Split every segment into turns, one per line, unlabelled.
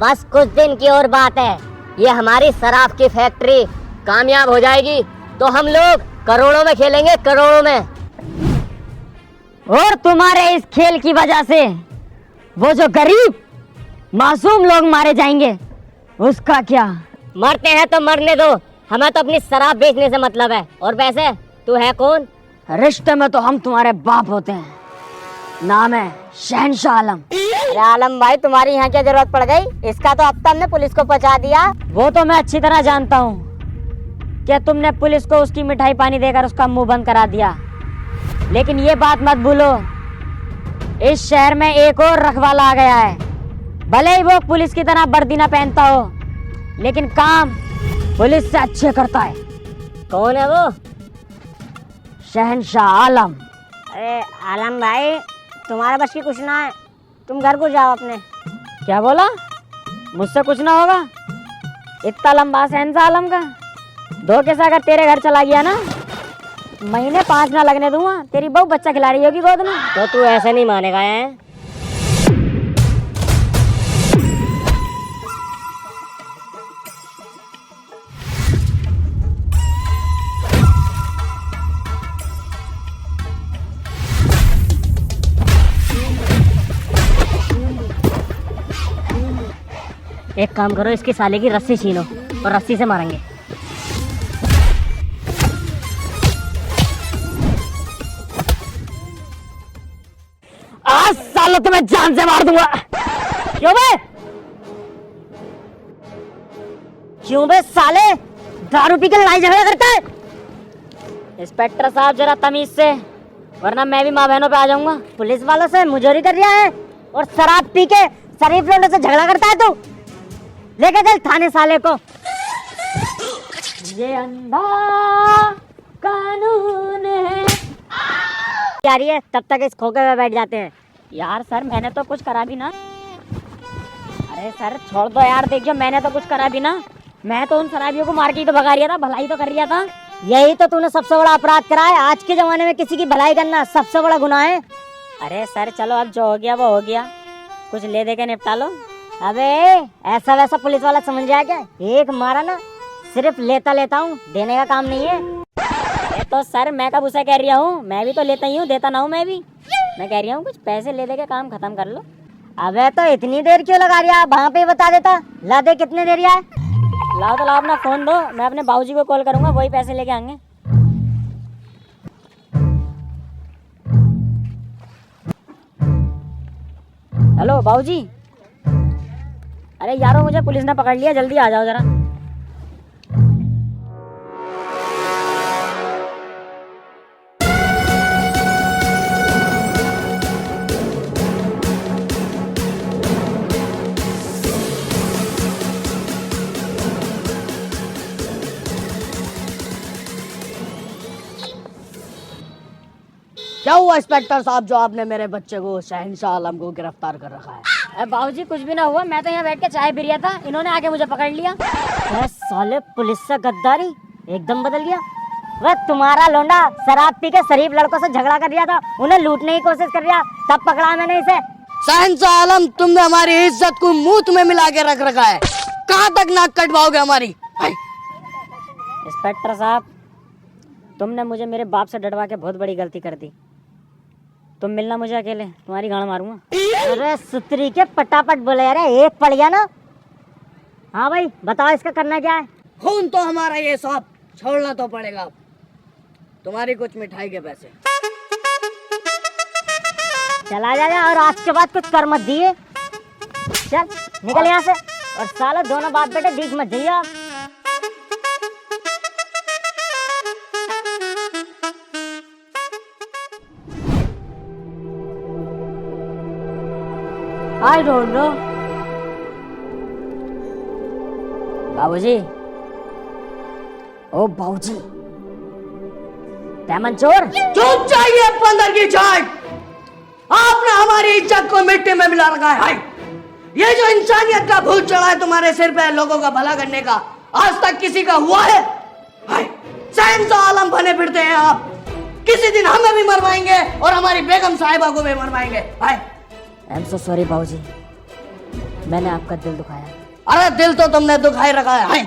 बस कुछ दिन की और बात है, ये हमारी शराब की फैक्ट्री कामयाब हो जाएगी तो हम लोग करोड़ों में खेलेंगे, करोड़ों में।
और तुम्हारे इस खेल की वजह से वो जो गरीब मासूम लोग मारे जाएंगे, उसका क्या?
मरते हैं तो मरने दो, हमें तो अपनी शराब बेचने से मतलब है। और वैसे तू है कौन?
रिश्ते में तो हम तुम्हारे बाप होते हैं। नाम है शहंशाह आलम।
अरे आलम भाई, तुम्हारी यहाँ क्या जरूरत पड़ गई? इसका तो अब तक हमने पुलिस को पहुंचा दिया।
वो तो मैं अच्छी तरह जानता हूँ कि तुमने पुलिस को उसकी मिठाई पानी देकर उसका मुंह बंद करा दिया, लेकिन ये बात मत भूलो, इस शहर में एक और रखवाला आ गया है। भले ही वो पुलिस की तरह वर्दी ना पहनता हो, लेकिन काम पुलिस से अच्छे करता है।
कौन है वो?
शहंशाह आलम।
अरे आलम भाई, तुम्हारे बस की कुछ ना है, तुम घर को जाओ अपने।
क्या बोला? मुझसे कुछ ना होगा? इतना लंबा शहंशाह आलम का धोखे से अगर तेरे घर चला गया ना, महीने 5 ना लगने दूंगा, तेरी बहू बच्चा खिला रही होगी गोद में।
तो तू ऐसे नहीं मानेगा है? एक काम करो, इसके साले की रस्सी छीनो और रस्सी से मारेंगे।
आज सालों तो मैं जान से मार दूंगा।
क्यों बे? क्यों बे साले, दारू पी के लड़ाई झगड़ा करता है?
इंस्पेक्टर साहब जरा तमीज से, वरना मैं भी माँ बहनों पे आ जाऊंगा।
पुलिस वालों से मुजोरी कर रहा है और शराब पी के शरीफ लोगों से झगड़ा करता है तू? लेके चल थाने साले को।
ये अंधा कानून है।
क्या रही है? तब तक इस खोखे में बैठ जाते हैं।
यार सर, मैंने तो कुछ करा भी ना। अरे सर छोड़ दो यार, देखियो मैंने तो कुछ करा भी ना। मैं तो उन शराबियों को मार के ही तो भगा रहा था, भलाई तो कर रहा था।
यही तो तूने सबसे बड़ा अपराध करा है। आज के जमाने में किसी की भलाई करना सबसे बड़ा गुनाह है।
अरे सर चलो, अब जो हो गया वो हो गया, कुछ ले दे के निपटा लो।
अबे ऐसा वैसा पुलिस वाला समझ जाए क्या? एक मारा ना, सिर्फ लेता लेता हूँ, देने का काम नहीं है।
तो सर मैं कब उसे कह रहा हूँ, मैं भी तो लेता ही हूँ, देता ना हूँ मैं भी। मैं कह रहा हूँ कुछ पैसे ले दे के काम खत्म कर लो।
अबे तो इतनी देर क्यों लगा रहा है? वहाँ पे ही बता देता। ला दे, कितने दे रहा है?
लाओ तो लाओ, अपना फोन दो, मैं अपने बाबूजी को कॉल करूंगा, वही पैसे लेके आएंगे। हेलो बाबूजी। अरे यारो, मुझे पुलिस ने पकड़ लिया, जल्दी आ जाओ जरा।
क्या हुआ इंस्पेक्टर साहब, जो आपने मेरे बच्चे को शहंशाह आलम को गिरफ्तार कर रखा है?
अरे बाबूजी कुछ भी ना हुआ, मैं तो यहाँ बैठ के चाय पी रहा था, इन्होंने आके मुझे पकड़ लिया।
अरे साले, पुलिस से गद्दारी एकदम बदल गया। वह तुम्हारा लोंडा शराब पी के शरीफ लड़कों से झगड़ा कर रहा था, उन्हें लूटने की कोशिश कर रहा, तब पकड़ा मैंने इसे।
शहंशाह आलम, तुमने हमारी इज्जत को मुंह में मिला के रख रखा है। कहाँ तक नाक कटवाओगे हमारी?
इंस्पेक्टर साहब, तुमने मुझे मेरे बाप से डरवा के बहुत बड़ी गलती कर दी। तुम मिलना मुझे अकेले, तुम्हारी गाड़ मारूंगा।
अरे सुतरी के पटापट बोले यार, एक पड़ गया ना। हाँ भाई बताओ, इसका करना क्या है?
खून तो हमारा ये सब छोड़ना तो पड़ेगा। तुम्हारी कुछ मिठाई के पैसे।
चला जा और आज के बाद कुछ कर मत दिए। चल निकल यहाँ से, और साला दोनों बाप बेटे बीच मत जाइए आप।
I don't know. बाबूजी, ओ बाबूजी, पैमन चोर।
चुप चाहिए बंदर की चाट। आपने हमारी इज्जत को मिट्टी में मिला रखा है। हाय, ये जो इंसानियत का भूत चढ़ा है तुम्हारे सिर पे, लोगों का भला करने का, आज तक किसी का हुआ है? हाय, शहंशाह आलम बने फिरते हैं आप। किसी दिन हमें भी मरवाएंगे और हमारी बेगम साहिबा को भी मरवाएंगे। हाय,
आई एम सो सॉरी बाबूजी, मैंने आपका दिल दुखाया।
अरे दिल तो तुमने दुखाई रखा है,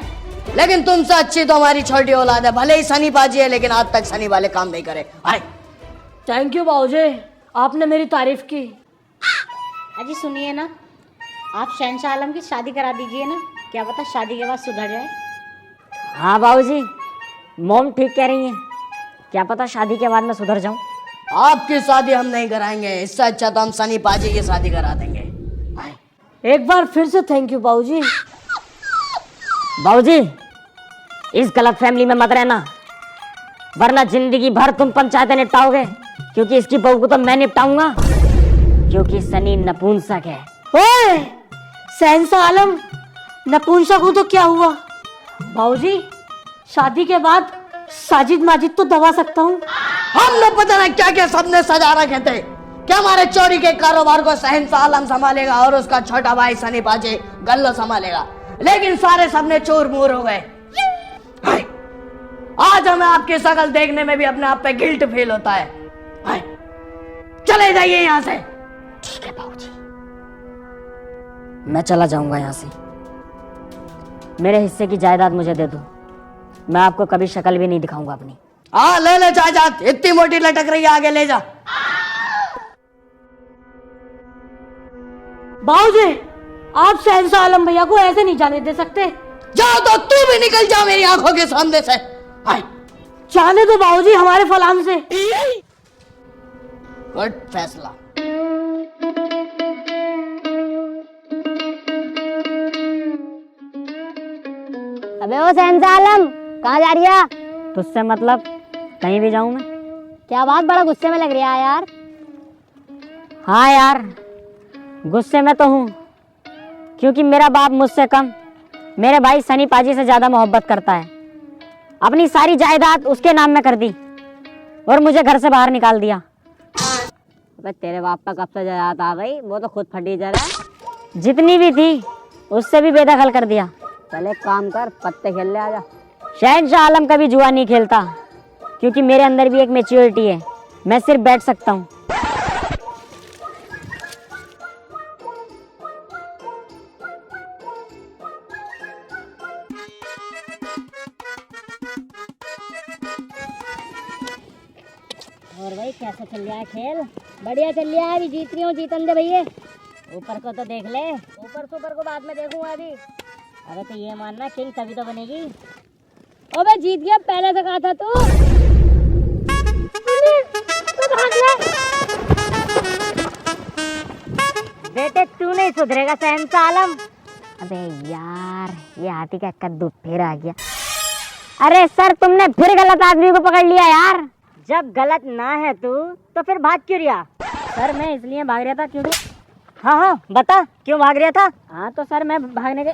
लेकिन तुमसे अच्छी तो हमारी छोटी औलाद है। भले ही सनी पाजी है, लेकिन आज तक सनी वाले काम नहीं करे।
थैंक यू बाबूजी, आपने मेरी तारीफ की।
अजी सुनिए ना, आप शहंशाह आलम की शादी करा दीजिए ना, क्या पता शादी के बाद सुधर जाए।
हाँ बाबूजी, मॉम ठीक कह रही हैं, क्या पता शादी के बाद मैं सुधर जाऊं।
आपकी शादी हम नहीं कराएंगे, इससे अच्छा तो हम सनी पाजी की शादी करा देंगे।
एक बार फिर से थैंक यू बाबूजी।
बाबूजी, इस गलत फैमिली में मत रहना, वरना जिंदगी भर तुम पंचायतें निपटाओगे, क्योंकि इसकी बहू को तो मैं निपटाऊंगा, क्योंकि सनी नपुंसक है।
ओए, शहंशाह आलम नपुंसक हूं तो क्या हुआ? बाबूजी, शादी के बाद साजिद माजिद तो दबा सकता हूँ।
हमने पता नहीं क्या क्या सबने सजा रखे थे। क्या हमारे चोरी के कारोबार को शहंशाह आलम संभालेगा और उसका छोटा भाई सनी पाजी गल्लो संभालेगा, लेकिन सारे सबने चोर मूर हो गए। आज हमें आपकी शकल देखने में भी अपने आप पे गिल्ट फील होता है। चले जाइए यहाँ से।
ठीक है बाबूजी, मैं चला जाऊंगा यहाँ से। मेरे हिस्से की जायदाद मुझे दे दो, मैं आपको कभी शक्ल भी नहीं दिखाऊंगा अपनी।
हाँ ले ले जायदाद, इतनी मोटी लटक रही है, आगे ले जा।
बाबूजी, आप शहंशाह आलम भैया को ऐसे नहीं जाने दे सकते।
जाओ तो तू भी निकल जा मेरी आंखों के सामने से।
जाने दो बाबूजी हमारे फलान से।
गुड फैसला।
अबे ओ शहंशाह आलम, कहाँ जा रही है?
तुझसे मतलब कहीं भी जाऊं मैं?
क्या बात, बड़ा गुस्से में लग रहा है यार।
हाँ यार, गुस्से में तो हूँ, क्योंकि मेरा बाप मुझसे कम मेरे भाई सनी पाजी से ज्यादा मोहब्बत करता है। अपनी सारी जायदाद उसके नाम में कर दी और मुझे घर से बाहर निकाल दिया।
अबे तेरे बाप का कब से जायदाद आ गई, वो तो खुद फटी जा रहा है।
जितनी भी थी उससे भी बेदखल कर दिया।
चल एक काम कर, पत्ते खेल ले आजा।
शहंशाह आलम कभी जुआ नहीं खेलता, क्योंकि मेरे अंदर भी एक मैच्योरिटी है, मैं सिर्फ बैठ सकता हूँ।
और भाई कैसा चल रहा है खेल? बढ़िया चल रहा है, अभी जीत रही हूँ, जीतन दे भैया। ऊपर को तो देख ले, ऊपर सुपर को बाद में देखूंगा अभी। अबे तो ये मानना किंग तभी तो बनेगी। अबे जीत गया, पहले से कहा था तू।
बेटे तू नहीं सुधरेगा शहंशाह आलम। अबे यार, ये हाथी का कद्दू फिर आ गया। अरे सर, तुमने फिर गलत आदमी को पकड़ लिया यार।
जब गलत ना है तू तो फिर भाग क्यों रहा?
सर मैं इसलिए भाग रहा था क्योंकि
हाँ बता, क्यों भाग रहा था?
हाँ तो सर मैं भागने के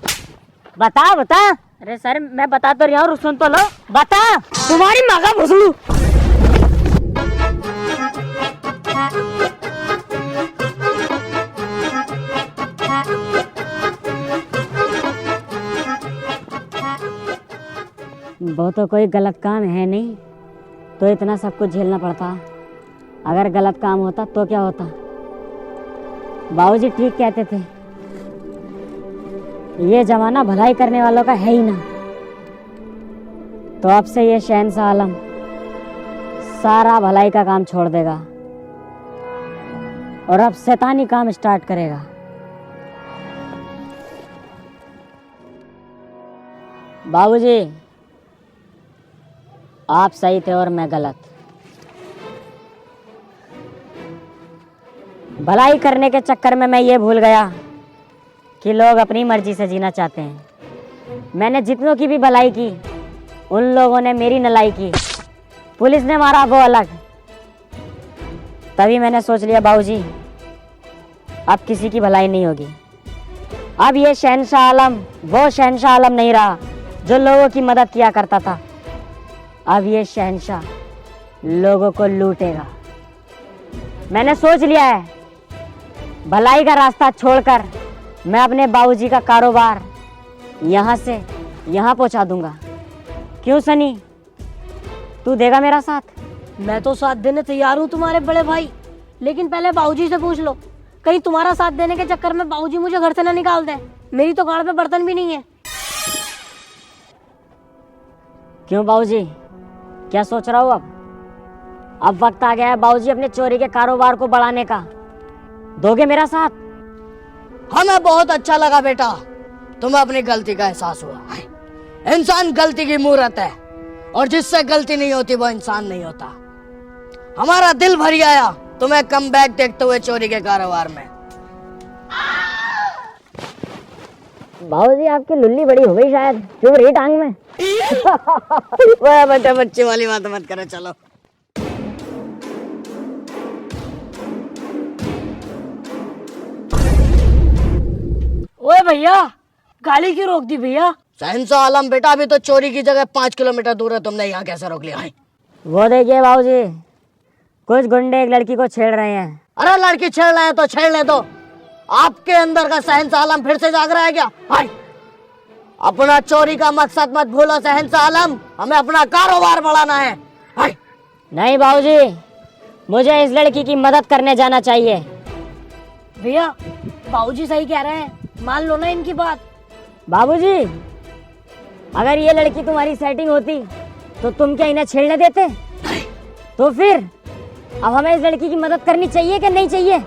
बता बता।
अरे सर मैं बता तो रहा हूँ, सुन तो लो।
बता।
तुम्हारी माँ का भुसड़ू।
वो तो कोई गलत काम है नहीं, तो इतना सब कुछ झेलना पड़ता। अगर गलत काम होता तो क्या होता? बाबूजी ठीक कहते थे, ये जमाना भलाई करने वालों का है ही ना। तो अब से ये शहंशाह आलम सारा भलाई का काम छोड़ देगा और अब शैतानी काम स्टार्ट करेगा। बाबूजी आप सही थे और मैं गलत। भलाई करने के चक्कर में मैं ये भूल गया कि लोग अपनी मर्जी से जीना चाहते हैं। मैंने जितनों की भी भलाई की, उन लोगों ने मेरी नलाई की। पुलिस ने मारा वो अलग। तभी मैंने सोच लिया बाबूजी अब किसी की भलाई नहीं होगी। अब ये शहंशाह आलम वो शहंशाह आलम नहीं रहा जो लोगों की मदद किया करता था। अब ये शहंशाह लोगों को लूटेगा। मैंने सोच लिया है, भलाई का रास्ता छोड़कर मैं अपने बाबूजी का कारोबार यहाँ से यहाँ पहुँचा दूंगा। क्यों सनी, तू देगा मेरा साथ?
मैं तो साथ देने तैयार हूँ तुम्हारे बड़े भाई, लेकिन पहले बाबूजी से पूछ लो कहीं तुम्हारा साथ देने के चक्कर में बाबूजी मुझे घर से ना निकाल दे। मेरी तो गाड़ पे बर्तन भी नहीं है।
क्यों बाबूजी, क्या सोच रहा हूँ अब वक्त आ गया है बाबूजी अपने चोरी के कारोबार को बढ़ाने का। दोगे मेरा साथ?
हमें बहुत अच्छा लगा बेटा, तुम्हें अपनी गलती का एहसास हुआ। इंसान गलती की मूरत है और जिससे गलती नहीं होती वो इंसान नहीं होता। हमारा दिल भर आया तुम्हें कम बैक देखते हुए चोरी के कारोबार में।
बाबूजी आपकी लुल्ली बड़ी हो गई शायद, चुभ रही टांग में।
वह बेटा बच्चे वाली बात मत करो, चलो।
ओए भैया, गाड़ी क्यों रोक दी भैया?
शहंशाह आलम बेटा, अभी तो चोरी की जगह 5 किलोमीटर दूर है, तुमने यहाँ कैसे रोक लिया है?
वो देखिए बाबूजी, कुछ गुंडे एक लड़की को छेड़ रहे हैं।
अरे लड़की छेड़ रहे हैं तो छेड़ ले दो, आपके अंदर का शहंशाह आलम फिर से जाग रहा है क्या? हाय, अपना चोरी का मकसद मत भूलो शहंशाह आलम, हमें अपना कारोबार बढ़ाना है। हाय।
नहीं बाबूजी, मुझे इस लड़की की मदद करने जाना चाहिए।
भैया बाबूजी सही कह रहे हैं, मान लो ना इनकी बात।
बाबूजी, अगर ये लड़की तुम्हारी सेटिंग होती तो तुम क्या इन्हें छेड़ने देते? तो फिर अब हमें इस लड़की की मदद करनी चाहिए कि नहीं चाहिए?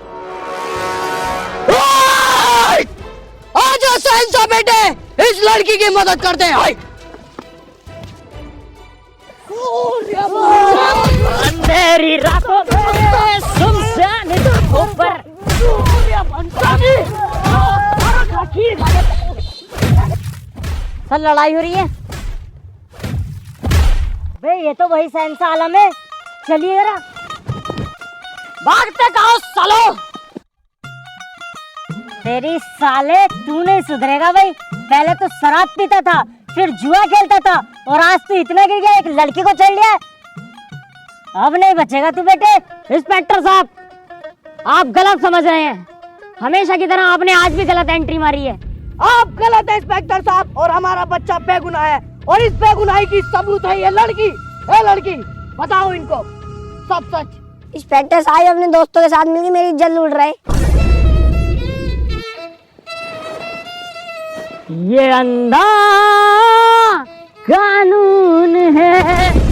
आजा शहंशाह बेटे, इस लड़की की मदद करते हैं। हाय।
अंधेरी रातों में सुनसान ऊपर सर लड़ाई हो रही है। भाई ये तो वही शहंशाह आलम है, चलिए जरा। भागते कहो सालो। तेरी साले, तू नहीं सुधरेगा भाई। पहले तो शराब पीता था, फिर जुआ खेलता था और आज तू इतना गिर गया, एक लड़की को छेड़ लिया। अब नहीं बचेगा तू बेटे। इंस्पेक्टर साहब, आप गलत समझ रहे हैं। हमेशा की तरह आपने आज भी गलत एंट्री मारी है।
आप गलत है इंस्पेक्टर साहब, और हमारा बच्चा बेगुनाह है, और इस बेगुनाही की सबूत है ये लड़की। ए लड़की, बताओ इनको सब सच।
इंस्पेक्टर साहब अपने दोस्तों के साथ मिलकर मेरी इज्जत लूट रहे।
ये अंधा कानून है।